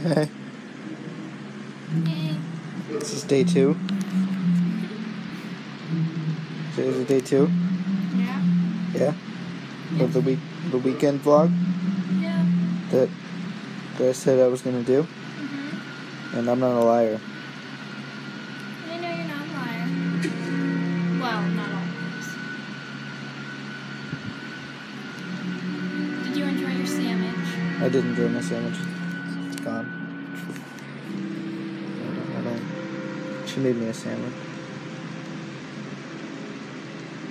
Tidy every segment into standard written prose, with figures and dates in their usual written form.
Hey. Hey. This is day 2. Today's is day 2. Yeah. Yeah. Of the weekend vlog. Yeah. That I said I was gonna do. And I'm not a liar. I know you're not a liar. Well, not always. Did you enjoy your sandwich? I did enjoy my sandwich. It's gone. I don't. She made me a sandwich.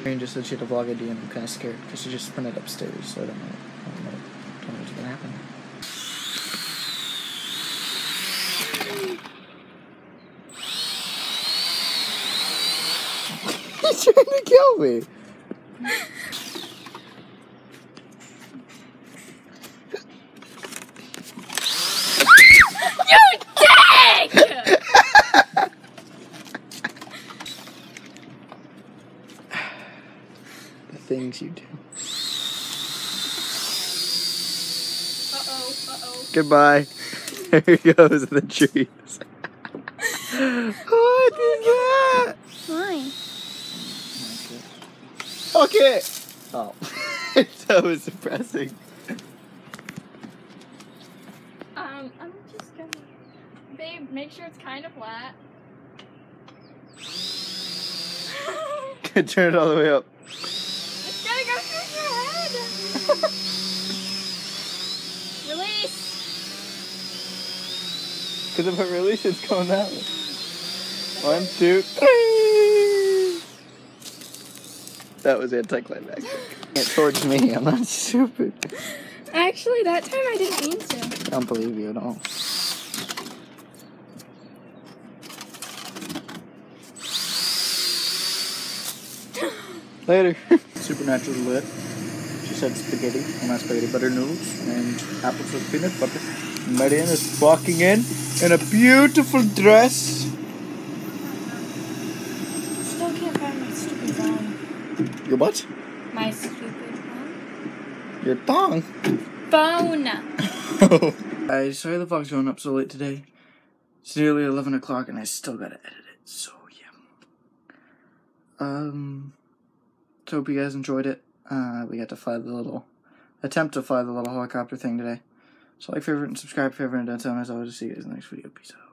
Marion just said she had a vlog idea, and I'm kind of scared because she just printed upstairs, so I don't know what's gonna happen. He's trying to kill me. You dick! The things you do. Uh-oh. Goodbye. There he goes in the trees. What is that? Why? Okay. Oh. That was depressing. I'm just gonna... Babe, make sure it's kind of flat. Turn it all the way up. It's gonna go through your head! Release! Because if I release, it's going that way. 1, 2, 3. That was anticlimactic. It's towards me. I'm not stupid. Actually, that time I didn't mean to. I don't believe you at all. Later. Supernatural lit. She said spaghetti. Well, not spaghetti, butter noodles and apples with peanut butter. Marion is walking in a beautiful dress. Still can't find my stupid phone. Your what? My stupid phone? Your thong. Phone! Guys, sorry the vlog's going up so late today. It's nearly 11 o'clock and I still gotta edit it, so yeah. So hope you guys enjoyed it. We got to fly attempt to fly the little helicopter thing today. So like, favorite, and subscribe if you haven't done so, and as always, I'll see you guys in the next video. Peace out.